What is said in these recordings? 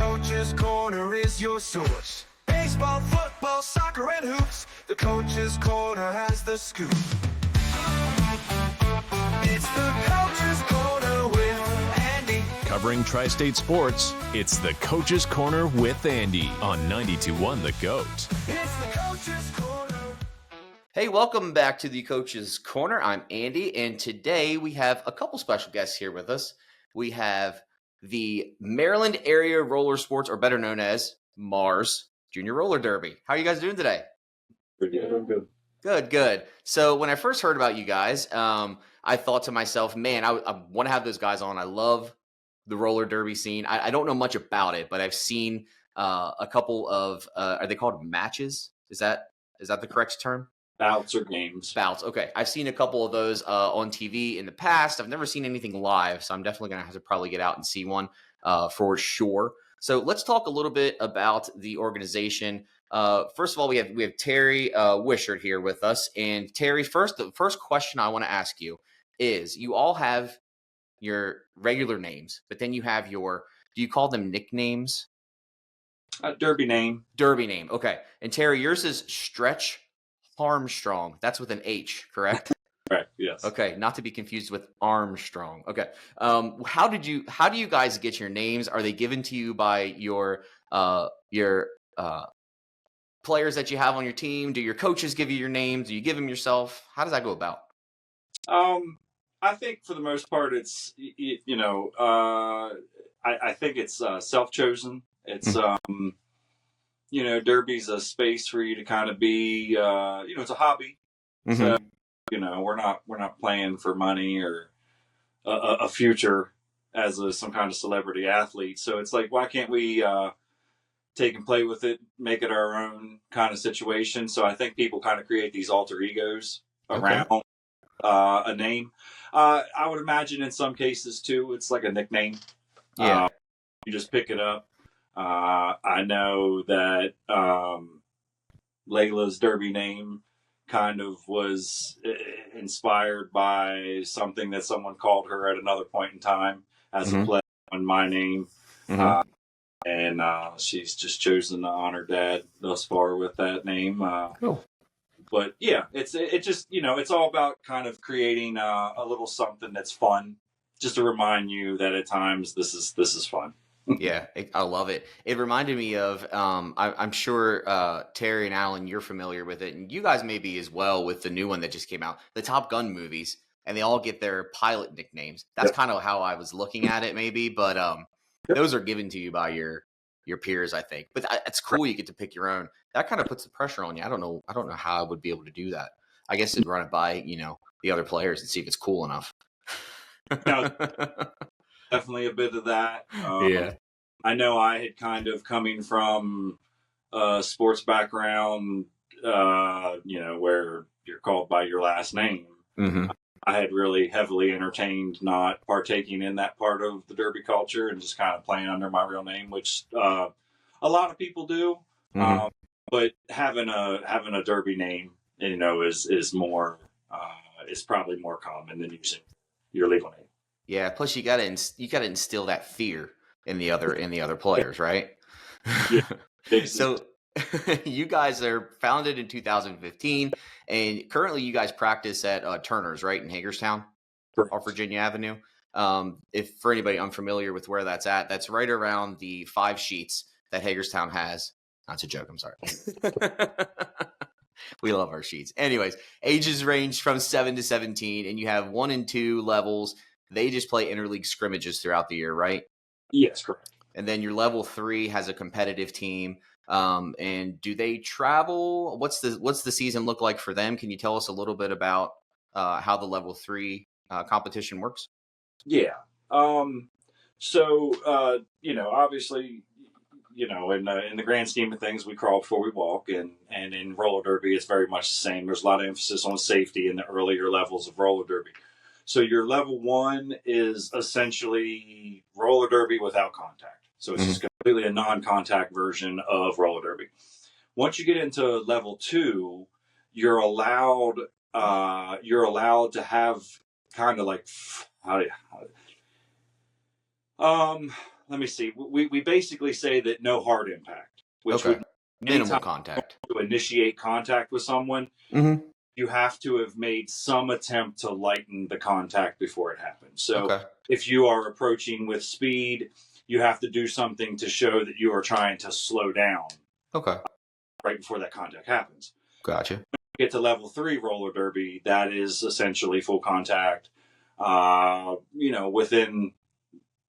Coach's Corner is your source. Baseball, football, soccer, and hoops. The Coach's Corner has the scoop. It's the Coach's Corner with Andy. Covering Tri-State sports, it's the Coach's Corner with Andy on 92.1 The GOAT. It's the Coach's Corner. Hey, welcome back to the Coach's Corner. I'm Andy, and today we have a couple special guests here with us. We have the Maryland Area Roller Sports, or better known as MARS Junior Roller Derby. How are you guys doing today? Pretty good. I'm good. Good. So when I first heard about you guys, I thought to myself, man, I want to have those guys on. I love the roller derby scene. I don't know much about it, but I've seen a couple of, are they called matches? Is that the correct term? Bouts or games. Bouts. Okay. I've seen a couple of those on TV in the past. I've never seen anything live, so I'm definitely going to have to probably get out and see one for sure. So let's talk a little bit about the organization. First of all, we have Terry Wishart here with us. And Terry, the first question I want to ask you is, you all have your regular names, but then you have do you call them nicknames? Derby name. Derby name. Okay. And Terry, yours is Stretch Armstrong. That's with an H, correct? Correct. Yes. Okay, not to be confused with Armstrong. Okay. How do you guys get your names? Are they given to you by your players that you have on your team? Do your coaches give you your names? Do you give them yourself? How does that go about? I think for the most part, it's I think it's self-chosen. It's derby's a space for you to kind of be it's a hobby. Mm-hmm. So we're not playing for money or a future as some kind of celebrity athlete. So it's like, why can't we take and play with it, make it our own kind of situation? So I think people kind of create these alter egos around a name. I would imagine in some cases too, it's like a nickname. Yeah. You just pick it up. I know that Layla's derby name kind of was inspired by something that someone called her at another point in time as a play on my name. Mm-hmm. And she's just chosen to honor Dad thus far with that name. Cool. But yeah, it's all about kind of creating a little something that's fun, just to remind you that at times this is fun. Yeah, I love it. It reminded me of, I'm sure Terry and Alan, you're familiar with it, and you guys may be as well with the new one that just came out, the Top Gun movies, and they all get their pilot nicknames. That's kind of how I was looking at it, maybe, but those are given to you by your peers, I think. But it's cool you get to pick your own. That kind of puts the pressure on you. I don't know how I would be able to do that. I guess I'd run it by the other players and see if it's cool enough. Definitely a bit of that. Yeah. I know I had kind of coming from a sports background, where you're called by your last name. Mm-hmm. I had really heavily entertained not partaking in that part of the derby culture and just kind of playing under my real name, which a lot of people do. Mm-hmm. But having a derby name, is more is probably more common than using your legal name. Yeah, plus you gotta instill that fear in the other players, right? Yeah. So you guys are founded in 2015, and currently you guys practice at Turner's, right, in Hagerstown, off Virginia Avenue. If for anybody unfamiliar with where that's at, that's right around the 5 sheets that Hagerstown has. Not a joke, I'm sorry. We love our sheets. Anyways, ages range from 7 to 17, and you have 1 and 2 levels. They just play interleague scrimmages throughout the year, right? Yes, correct. And then your level 3 has a competitive team. And do they travel? What's the season look like for them? Can you tell us a little bit about how the level 3 competition works? Yeah. Obviously, in the grand scheme of things, we crawl before we walk, and in roller derby, it's very much the same. There's a lot of emphasis on safety in the earlier levels of roller derby. So your level 1 is essentially roller derby without contact. So it's just completely a non-contact version of roller derby. Once you get into level 2, you're allowed to have kind of like let me see. We basically say that no hard impact, which Okay. would Minimal anytime contact. to initiate contact with someone, Mm-hmm. you have to have made some attempt to lighten the contact before it happens. So Okay. if you are approaching with speed, you have to do something to show that you are trying to slow down Okay. right before that contact happens. Gotcha. Get to level 3 roller derby, that is essentially full contact, within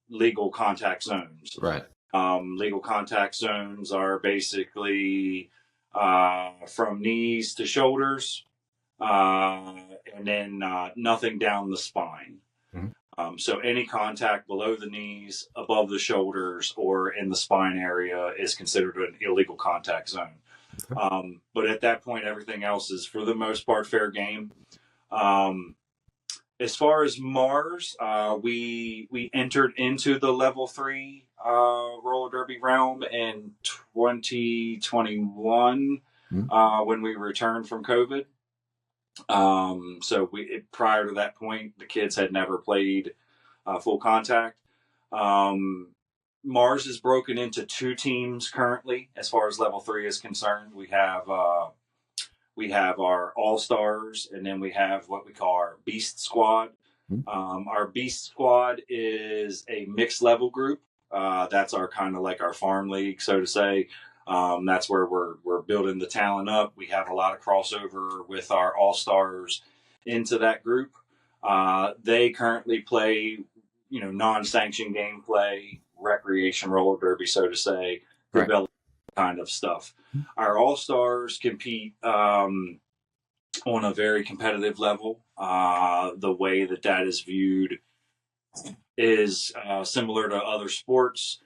legal contact zones. Right. Legal contact zones are basically from knees to shoulders, and then nothing down the spine. Mhm. So any contact below the knees, above the shoulders, or in the spine area is considered an illegal contact zone. But at that point, everything else is, for the most part, fair game. As far as Mars, we entered into the level 3 roller derby realm in 2021 when we returned from COVID. So prior to that point, the kids had never played full contact. Mars is broken into 2 teams currently, as far as level 3 is concerned. We have our All Stars, and then we have what we call our Beast Squad. Our Beast Squad is a mixed level group. That's our kind of like our farm league, so to say. That's where we're building the talent up. We have a lot of crossover with our All Stars into that group. They currently play, non-sanctioned gameplay, recreation roller derby, so to say, Right. development kind of stuff. Our All Stars compete on a very competitive level. The way that is viewed is similar to other sports.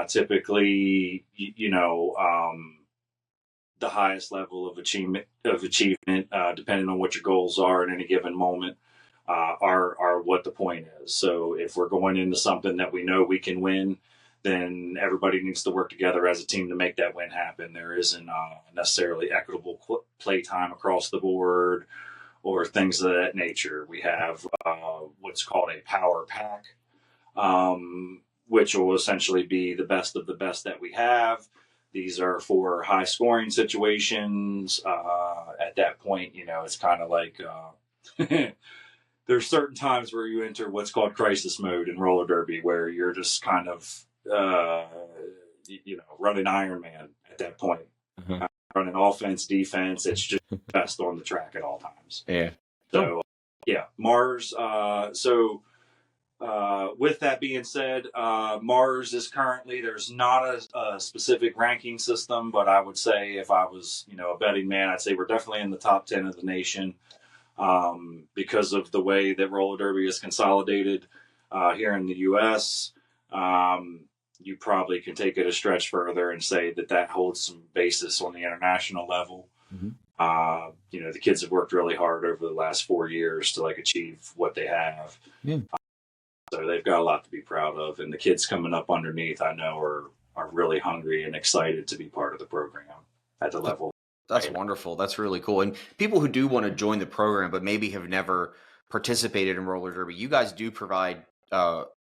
Typically, the highest level of achievement, depending on what your goals are at any given moment, are what the point is. So if we're going into something that we know we can win, then everybody needs to work together as a team to make that win happen. There isn't necessarily equitable play time across the board or things of that nature. We have what's called a power pack, which will essentially be the best of the best that we have. These are for high scoring situations. At that point, it's kind of like there's certain times where you enter what's called crisis mode in roller derby, where you're just kind of running Iron Man at that point. Running offense, defense. It's just best on the track at all times. Yeah. So, Mars. With that being said, Mars is currently, there's not a specific ranking system, but I would say if I was, a betting man, I'd say we're definitely in the top 10 of the nation because of the way that roller derby is consolidated here in the U.S. You probably can take it a stretch further and say that holds some basis on the international level. The kids have worked really hard over the last 4 years to achieve what they have. Yeah. So they've got a lot to be proud of, and the kids coming up underneath, I know, are really hungry and excited to be part of the program at the level. That's wonderful. That's really cool. And people who do want to join the program but maybe have never participated in roller derby, you guys do provide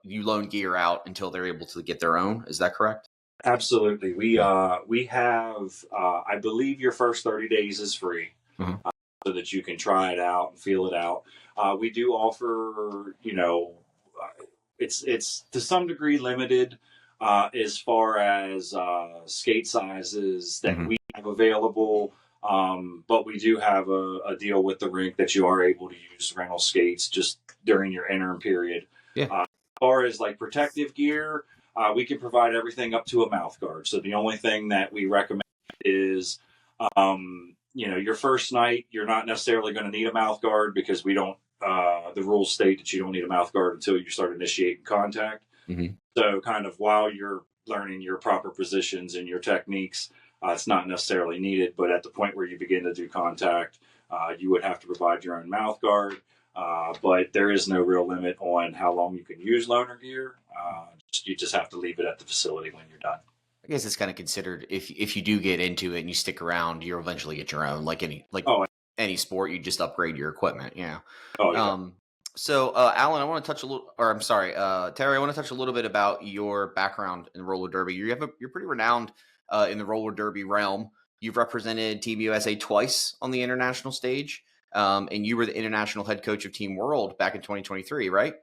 you loan gear out until they're able to get their own. Is that correct? Absolutely. We have I believe your first 30 days is free, so that you can try it out and feel it out. We do offer, it's to some degree limited as far as skate sizes that we have available. But we do have a deal with the rink that you are able to use rental skates just during your interim period. Yeah. As far as protective gear, we can provide everything up to a mouth guard. So the only thing that we recommend is, your first night, you're not necessarily going to need a mouth guard because we don't, the rules state that you don't need a mouth guard until you start initiating contact. So kind of while you're learning your proper positions and your techniques, it's not necessarily needed, but at the point where you begin to do contact, you would have to provide your own mouth guard. But there is no real limit on how long you can use loaner gear. You just have to leave it at the facility when you're done. I guess it's kind of considered if you do get into it and you stick around, you'll eventually get your own. Like any sport, you just upgrade your equipment. Yeah. Oh, yeah. So, Alan, I want to touch a little, or I'm sorry, Terry, I want to touch a little bit about your background in roller derby. You're pretty renowned in the roller derby realm. You've represented Team USA twice on the international stage, and you were the international head coach of Team World back in 2023, right?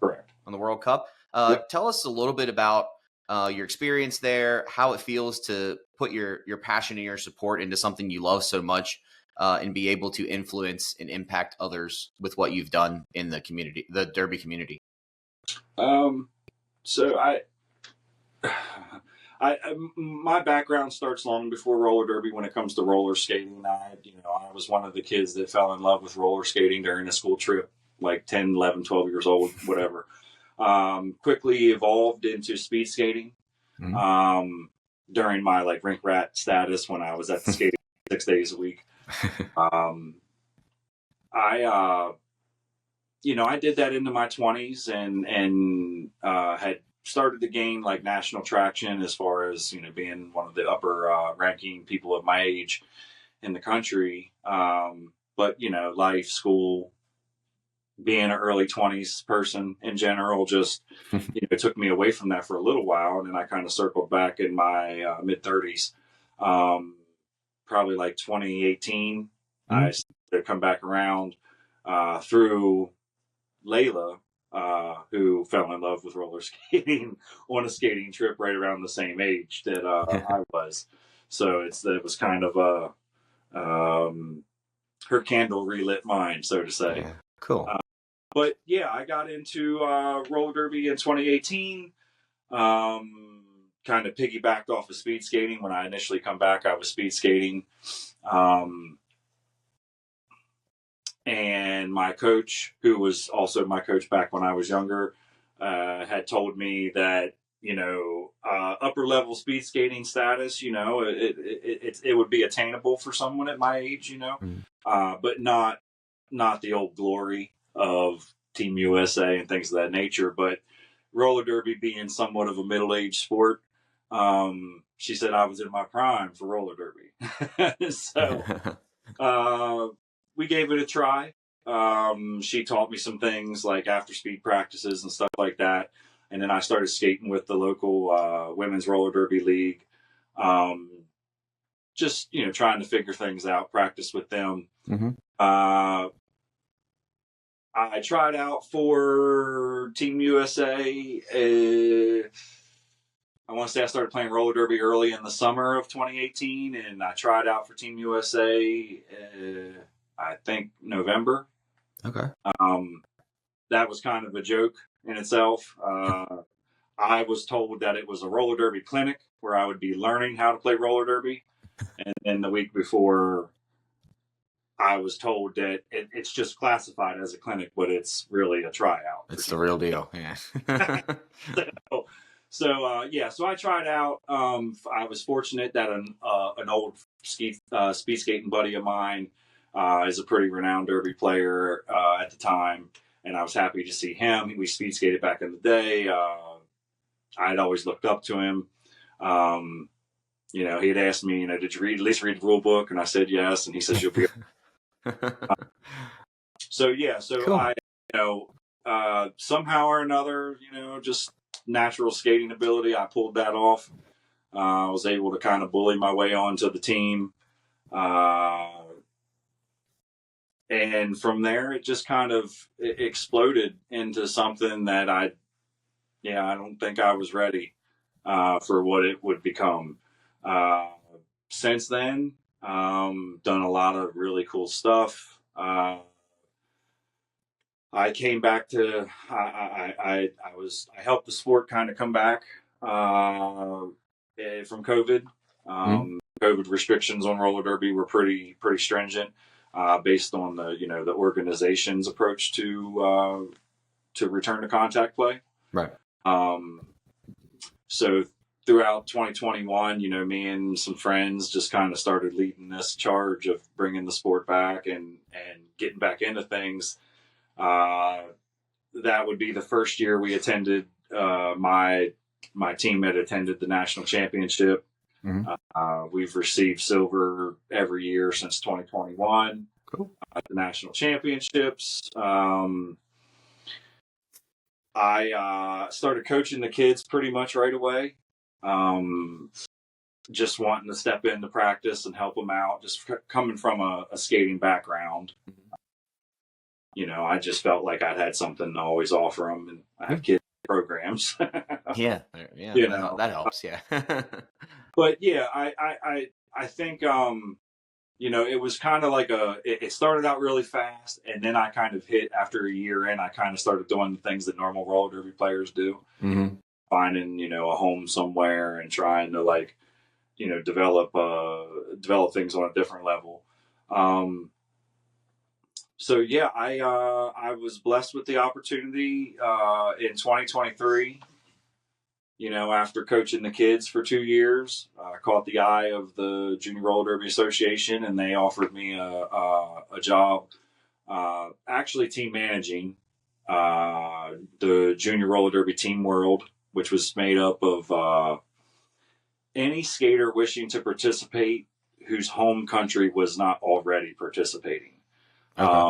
Correct. On the World Cup. Yep. Tell us a little bit about your experience there, how it feels to put your passion and your support into something you love so much, and be able to influence and impact others with what you've done in the community, the derby community. So my background starts long before roller derby when it comes to roller skating. I was one of the kids that fell in love with roller skating during a school trip, like 10, 11, 12 years old, whatever. Quickly evolved into speed skating. During my like rink rat status when I was at the skating 6 days a week. I did that into my 20s and had started to gain like national traction as far as, being one of the upper ranking people of my age in the country. But, life, school, being an early 20s person in general, just, it took me away from that for a little while. And then I kind of circled back in my mid 30s. Probably like 2018, I started to come back around through Layla, who fell in love with roller skating on a skating trip right around the same age that I was. So it was kind of her candle relit mine, so to say. Yeah. Cool. But yeah, I got into roller derby in 2018. Kind of piggybacked off of speed skating. When I initially come back, I was speed skating. And my coach, who was also my coach back when I was younger, had told me that, upper level speed skating status, it would be attainable for someone at my age, but not the old glory of Team USA and things of that nature. But roller derby being somewhat of a middle-aged sport, she said I was in my prime for roller derby. So we gave it a try. She taught me some things like after speed practices and stuff like that. And then I started skating with the local women's roller derby league. Just, trying to figure things out, practice with them. I tried out for Team USA. I want to say I started playing roller derby early in the summer of 2018, and I tried out for Team USA, I think November. Okay. That was kind of a joke in itself. I was told that it was a roller derby clinic where I would be learning how to play roller derby. And then the week before, I was told that it's just classified as a clinic, but it's really a tryout. It's the real deal. Yeah. So I tried out. I was fortunate that an old speed skating buddy of mine is a pretty renowned derby player at the time, and I was happy to see him. We speed skated back in the day. I'd always looked up to him. He had asked me, did you at least read the rule book? And I said yes, and he says you'll be. Cool. I, somehow or another, just natural skating ability, I pulled that off. I was able to kind of bully my way onto the team. And from there, it just kind of exploded into something that I don't think I was ready for what it would become. Since then, done a lot of really cool stuff. I came back to I helped the sport kind of come back from COVID. COVID restrictions on roller derby were pretty stringent, based on the organization's approach to return to contact play. Right. So throughout 2021, me and some friends just kind of started leading this charge of bringing the sport back and getting back into things. That would be the first year we attended. My team had attended the national championship. We've received silver every year since 2021. Cool. The national championships. I started coaching the kids pretty much right away. Just wanting to step into practice and help them out. Just coming from a skating background, I just felt like I'd had something to always offer them, and I have kids programs. Yeah, that helps. Yeah. But yeah, I think it was kind of like it started out really fast, and then I kind of hit after a year in. I kind of started doing the things that normal roller derby players do, finding a home somewhere and trying to develop things on a different level. So yeah, I was blessed with the opportunity in 2023. After coaching the kids for 2 years, I caught the eye of the Junior Roller Derby Association, and they offered me a job, actually team managing the Junior Roller Derby Team World, which was made up of any skater wishing to participate whose home country was not already participating. Okay.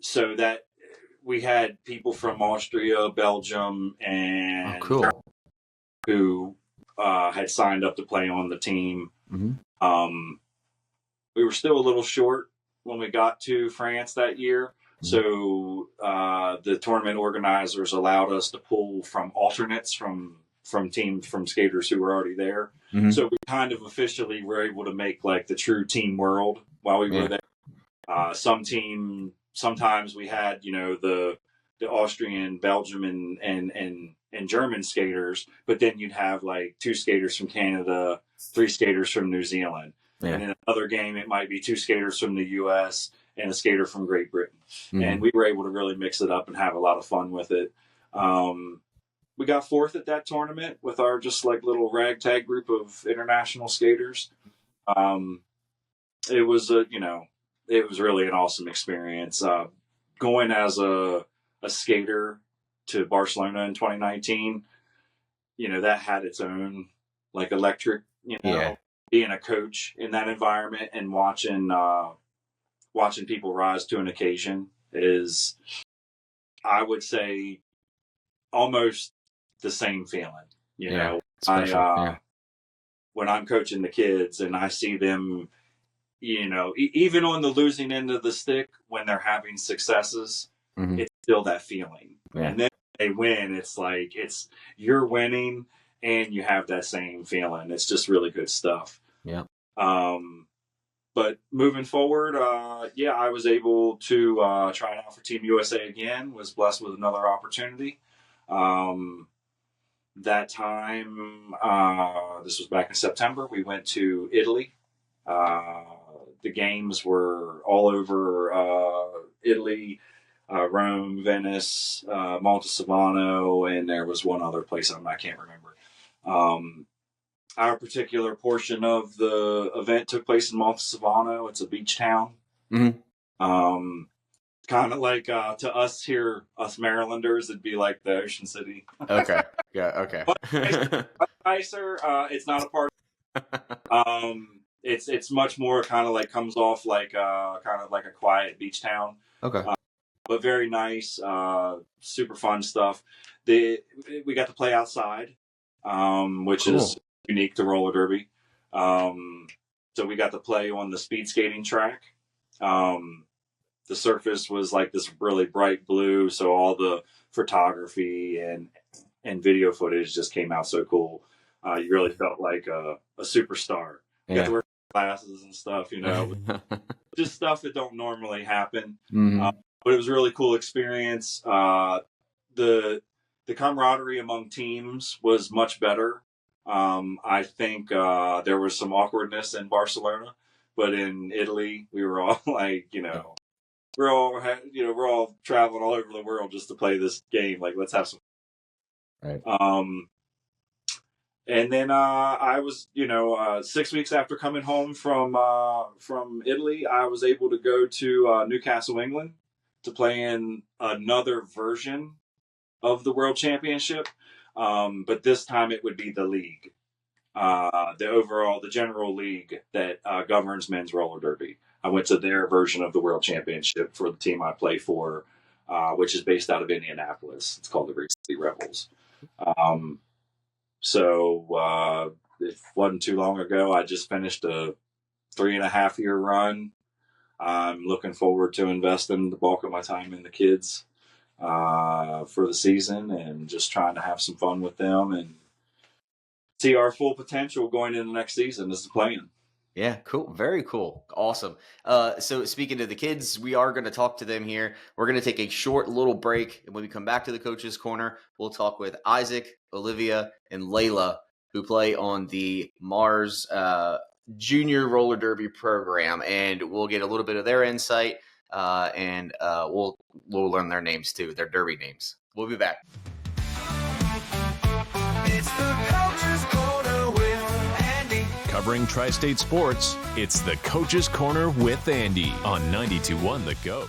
So that we had people from Austria, Belgium, and cool. who had signed up to play on the team. We were still a little short when we got to France that year. So the tournament organizers allowed us to pull from alternates from skaters who were already there. So we kind of officially were able to make the true team world while we were there. Sometimes we had the Austrian, Belgium, and German skaters, but then you'd have 2 skaters from Canada, 3 skaters from New Zealand, and in another game it might be 2 skaters from the U.S. and a skater from Great Britain. And we were able to really mix it up and have a lot of fun with it. We got 4th at that tournament with our just little ragtag group of international skaters. It was it was really an awesome experience. Going as a skater to Barcelona in 2019, that had its own electric, being a coach in that environment and watching people rise to an occasion is, I would say, almost the same feeling. When I'm coaching the kids and I see them, even on the losing end of the stick, when they're having successes, it's still that feeling. And then they win, it's you're winning and you have that same feeling. It's just really good stuff. Yeah. But moving forward, I was able to try it out for Team USA again, was blessed with another opportunity. That time, this was back in September, we went to Italy. The games were all over Italy, Rome, Venice, Montalcino, and there was one other place I can't remember. Our particular portion of the event took place in Montalcino. It's a beach town. Kind of to us here, us Marylanders, it'd be like the Ocean City. Okay. Yeah. Okay. Nicer. It's not a party. It's much more kind of comes off kind of like a quiet beach town. Okay. But very nice, super fun stuff. We got to play outside, which is unique to roller derby. So we got to play on the speed skating track. The surface was this really bright blue, so all the photography and video footage just came out so cool. You really felt like a superstar. You got to wear glasses and stuff, just stuff that don't normally happen. But it was a really cool experience. The camaraderie among teams was much better. I think there was some awkwardness in Barcelona, but in Italy we were all we're all traveling all over the world just to play this game. Let's have some. Right. And then I was, 6 weeks after coming home from Italy, I was able to go to Newcastle, England, to play in another version of the World Championship, but this time it would be the league, the general league that governs men's roller derby. I went to their version of the World Championship for the team I play for, which is based out of Indianapolis. It's called the Reed City Rebels. So it wasn't too long ago. I just finished a 3.5-year run. I'm looking forward to investing the bulk of my time in the kids for the season and just trying to have some fun with them and see our full potential going into the next season is the plan. Yeah, cool. Very cool. Awesome. So speaking to the kids, we are going to talk to them here. We're going to take a short little break. And when we come back to the Coach's Corner, we'll talk with Isaac, Olivia, and Layla, who play on the Mars Junior Roller Derby program. And we'll get a little bit of their insight and we'll learn their names too, their derby names. We'll be back. It's the Coach's Corner with Andy. Covering Tri-State sports, it's the Coach's Corner with Andy on 92.1 The GOAT.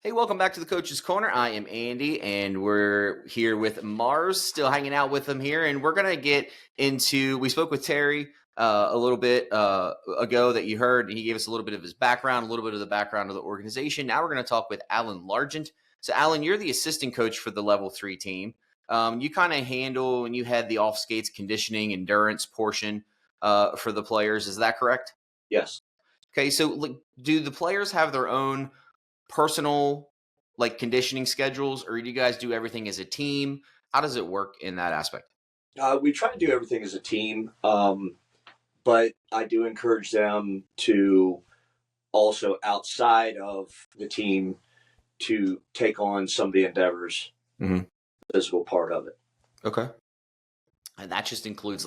Hey, welcome back to the Coach's Corner. I am Andy, and we're here with Mars, still hanging out with them here. And we're going to get into, we spoke with Terry a little bit ago that you heard, and he gave us a little bit of his background, a little bit of the background of the organization. Now we're going to talk with Alan Largent. So, Alan, you're the assistant coach for the Level 3 team. You kind of handle, and you had the off-skates conditioning endurance portion for the players. Is that correct? Yes. Okay, so do the players have their own personal conditioning schedules, or do you guys do everything as a team? How does it work in that aspect? We try to do everything as a team, but I do encourage them to also, outside of the team, to take on some of the endeavors, the physical part of it. Okay. And that just includes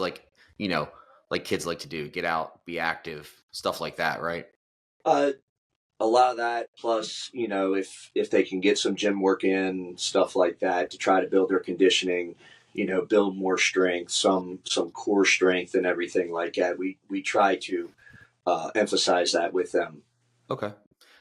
kids like to do, get out, be active, stuff like that, right? A lot of that, plus, if they can get some gym work in, stuff like that, to try to build their conditioning, build more strength, some core strength and everything like that. We try to emphasize that with them. Okay.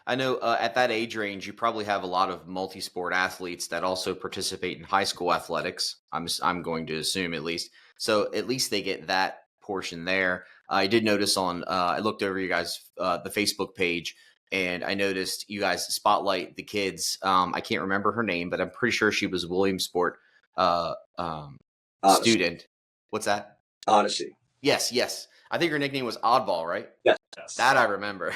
I know at that age range, you probably have a lot of multi-sport athletes that also participate in high school athletics. I'm going to assume, at least. So at least they get that portion there. I did notice I looked over you guys, the Facebook page, and I noticed you guys spotlight the kids. I can't remember her name, but I'm pretty sure she was a Williamsport student. What's that? Odyssey. Yes. I think her nickname was Oddball, right? Yes. That I remember.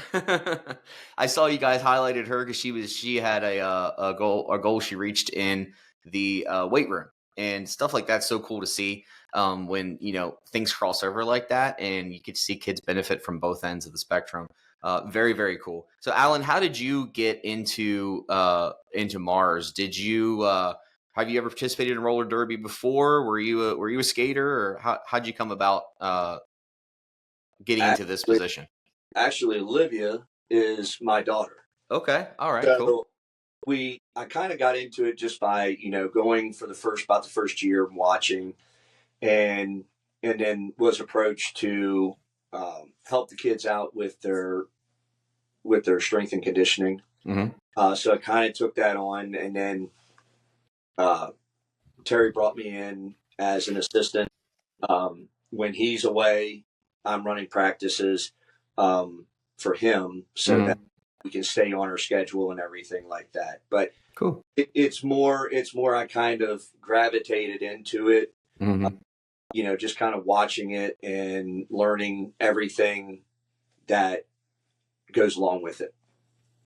I saw you guys highlighted her because she had a goal she reached in the weight room and stuff like that's so cool to see when things cross over like that, and you could see kids benefit from both ends of the spectrum. Very, very cool. So, Alan, how did you get into Mars? Did you have you ever participated in roller derby before? Were you a skater, or how'd you come about getting into this position? Actually, Olivia is my daughter. Okay, all right, So cool. I kind of got into it just by going for about the first year and watching, and then was approached to help the kids out with their strength and conditioning. So I kind of took that on, and then Terry brought me in as an assistant. When he's away, I'm running practices for him so that we can stay on our schedule and everything like that. But Cool. it's more I kind of gravitated into it, just kind of watching it and learning everything that goes along with it.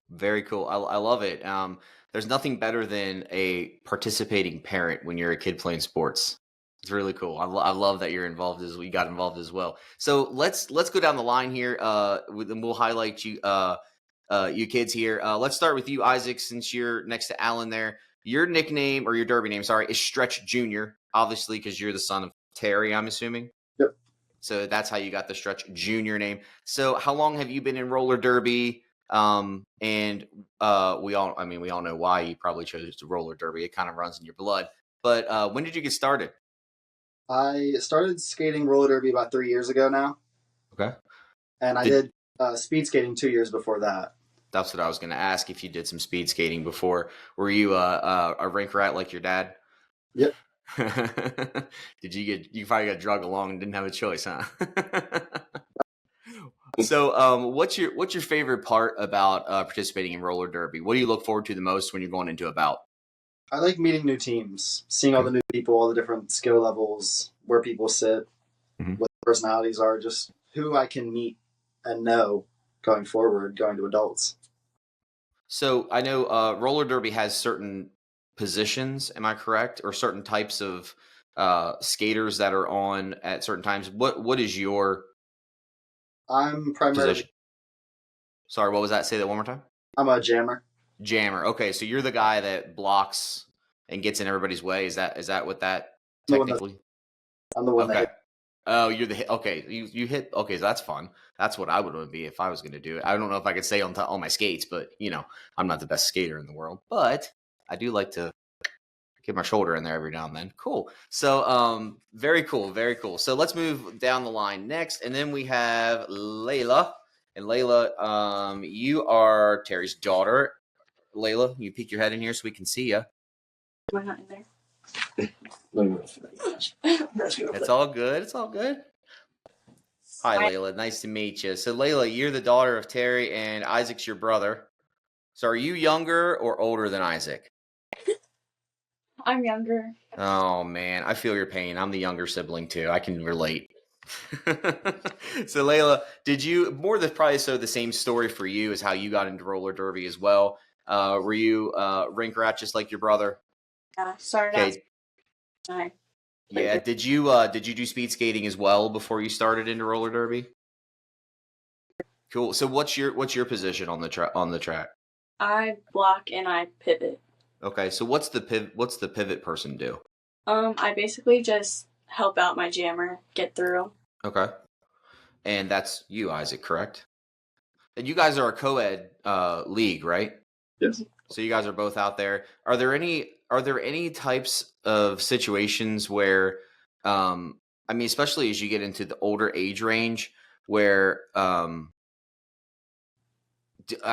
Very cool. I love it. There's nothing better than a participating parent when you're a kid playing sports. It's really cool. I love that you're involved you got involved as well. So let's go down the line here. And we'll highlight you kids here. Let's start with you, Isaac, since you're next to Alan there. Your nickname, or your derby name, sorry, is Stretch Junior, obviously, because you're the son of Terry, I'm assuming. Yep. So that's how you got the Stretch Junior name. So how long have you been in roller derby? And we all know why you probably chose the roller derby. It kind of runs in your blood. But when did you get started? I started skating roller derby about 3 years ago now. Okay. And I did speed skating 2 years before that. That's what I was going to ask, if you did some speed skating before. Were you a rink rat like your dad? Yep. You probably got drug along and didn't have a choice, huh? So, what's your favorite part about participating in roller derby? What do you look forward to the most when you're going into a bout? I like meeting new teams, seeing all the new people, all the different skill levels, where people sit, Mhm. what their personalities are, just who I can meet and know going forward, going to adults. So I know roller derby has certain positions. Am I correct? Or certain types of skaters that are on at certain times. What is your I'm primarily position? Sorry, what was that? Say that one more time. I'm a jammer. Jammer. Okay, so you're the guy that blocks and gets in everybody's way. Is that what that I'm the one that technically? I'm the one that Okay. hit. Oh, you're the hit. Okay, you hit. Okay, so that's fun. That's what I would want to be if I was going to do it. I don't know if I could stay on my skates, but I'm not the best skater in the world, but I do like to get my shoulder in there every now and then. Cool. So, very cool, very cool. So let's move down the line next, and then we have Layla. And Layla, you are Terry's daughter. Layla, you peek your head in here so we can see you. Am I not in there? It's all good. It's all good. Hi, Hi. Layla. Nice to meet you. So, Layla, you're the daughter of Terry, and Isaac's your brother. So, are you younger or older than Isaac? I'm younger. Oh, man. I feel your pain. I'm the younger sibling, too. I can relate. So, Layla, more than probably so the same story for you as how you got into roller derby as well. Were you rink rat just like your brother? Yeah, started out. Okay. Yeah. Did you do speed skating as well before you started into roller derby? Cool. So what's your position on the track? I block and I pivot. Okay. So what's the pivot person do? I basically just help out my jammer get through. Okay. And that's you, Isaac, correct? And you guys are a co-ed league, right? Yes. So you guys are both out there. Are there any types of situations where, especially as you get into the older age range, where, I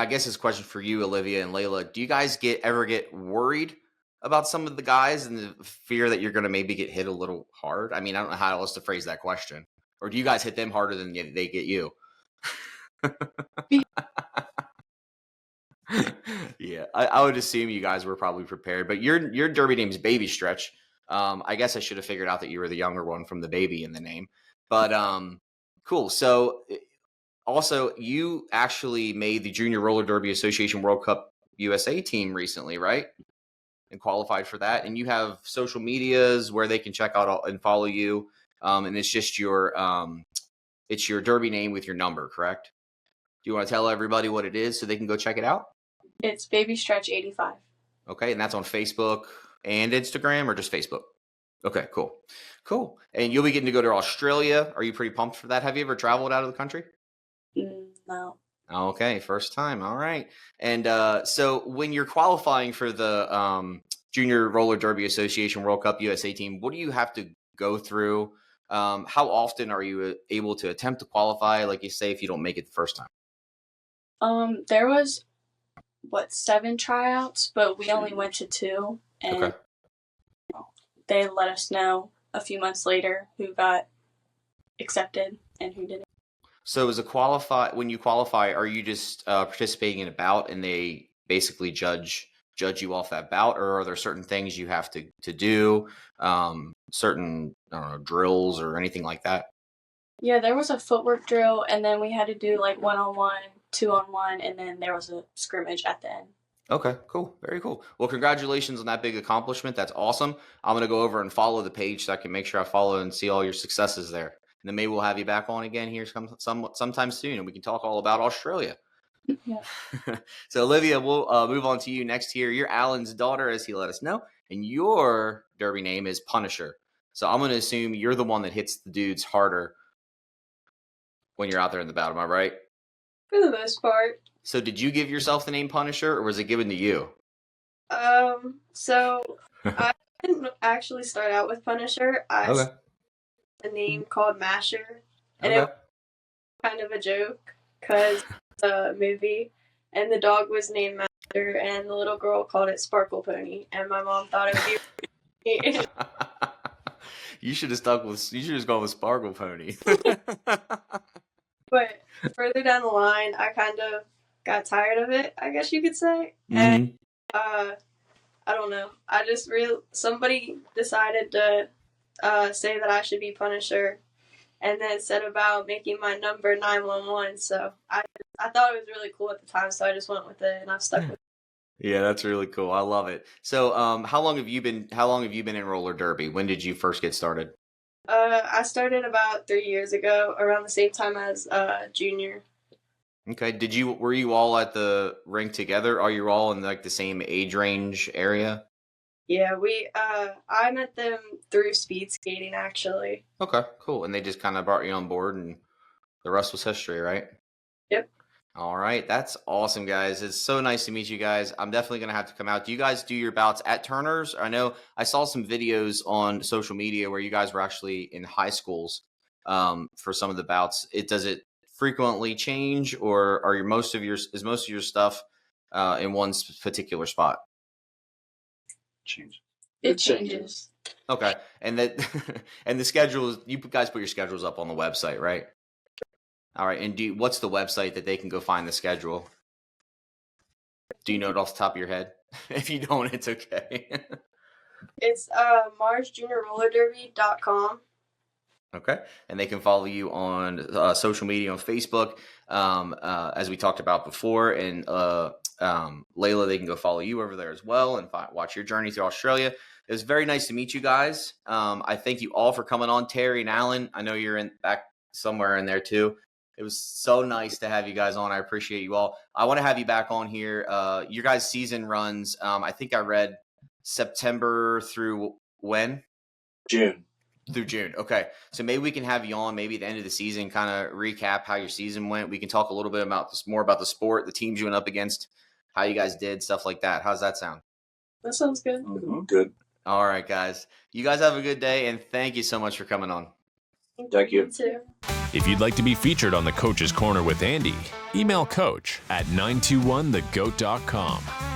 guess this question for you, Olivia and Layla, do you guys ever get worried about some of the guys and the fear that you're going to maybe get hit a little hard? I mean, I don't know how else to phrase that question. Or do you guys hit them harder than they get you? Yeah, I would assume you guys were probably prepared, but your derby name's Baby Stretch. I guess I should have figured out that you were the younger one from the baby in the name. But cool. So also, you actually made the Junior Roller Derby Association World Cup USA team recently, right? And qualified for that. And you have social medias where they can check out and follow you. And it's just your derby name with your number, correct? Do you want to tell everybody what it is so they can go check it out? It's Baby Stretch 85. Okay, and that's on Facebook and Instagram, or just Facebook? Okay, cool. And you'll be getting to go to Australia. Are you pretty pumped for that? Have you ever traveled out of the country? No. Okay, first time. All right. And so when you're qualifying for the Junior Roller Derby Association World Cup USA team, what do you have to go through? How often are you able to attempt to qualify, like you say, if you don't make it the first time? There was 7 tryouts, but we only went to 2, and Okay. they let us know a few months later who got accepted and who didn't. So when you qualify, are you just participating in a bout and they basically judge you off that bout, or are there certain things you have to do, certain, I don't know, drills or anything like that? Yeah, there was a footwork drill, and then we had to do like 1-on-1, 2-on-1, and then there was a scrimmage at the end. Okay, cool. Very cool. Well, congratulations on that big accomplishment. That's awesome. I'm going to go over and follow the page so I can make sure I follow and see all your successes there. And then maybe we'll have you back on again here sometime soon, and we can talk all about Australia. Yeah. So, Olivia, we'll move on to you next here. You're Alan's daughter, as he let us know, and your derby name is Punisher. So I'm going to assume you're the one that hits the dudes harder when you're out there in the bout. Am I right? For the most part. So did you give yourself the name Punisher, or was it given to you? So I didn't actually start out with Punisher. I started a name called Masher, and it was kind of a joke because it's a movie, and the dog was named Masher, and the little girl called it Sparkle Pony, and my mom thought it would be. You should have gone with Sparkle Pony. But further down the line, I kind of got tired of it, I guess you could say. And I don't know. I just somebody decided to say that I should be Punisher, and then said about making my number 911. So I thought it was really cool at the time, so I just went with it, and I've stuck with it. Yeah, that's really cool. I love it. So, how long have you been in roller derby? When did you first get started? I started about 3 years ago, around the same time as junior. Okay. Were you all at the rink together? Are you all in like the same age range area? Yeah, I met them through speed skating, actually. Okay, cool. And they just kind of brought you on board, and the rest was history, right? Yep. All right, that's awesome, guys. It's so nice to meet you guys. I'm definitely going to have to come out. Do you guys do your bouts at Turner's? I know I saw some videos on social media where you guys were actually in high schools for some of the bouts. Does it frequently change, or is most of your stuff in one particular spot? It changes. Okay, and and the schedules. You guys put your schedules up on the website, right? All right, and what's the website that they can go find the schedule? Do you know it off the top of your head? If you don't, it's okay. It's MarsJuniorRollerDerby.com. Okay, and they can follow you on social media on Facebook, as we talked about before, and Layla, they can go follow you over there as well and watch your journey through Australia. It was very nice to meet you guys. I thank you all for coming on. Terry and Alan, I know you're back somewhere in there too. It was so nice to have you guys on. I appreciate you all. I want to have you back on here. Your guys' season runs, I think I read September through when? June. Through June. Okay. So maybe we can have you on maybe at the end of the season, kind of recap how your season went. We can talk a little bit more about the sport, the teams you went up against, how you guys did, stuff like that. How's that sound? That sounds good. Mm-hmm. Good. All right, guys. You guys have a good day, and thank you so much for coming on. Thank you. You too. If you'd like to be featured on the Coach's Corner with Andy, email coach at 921thegoat.com.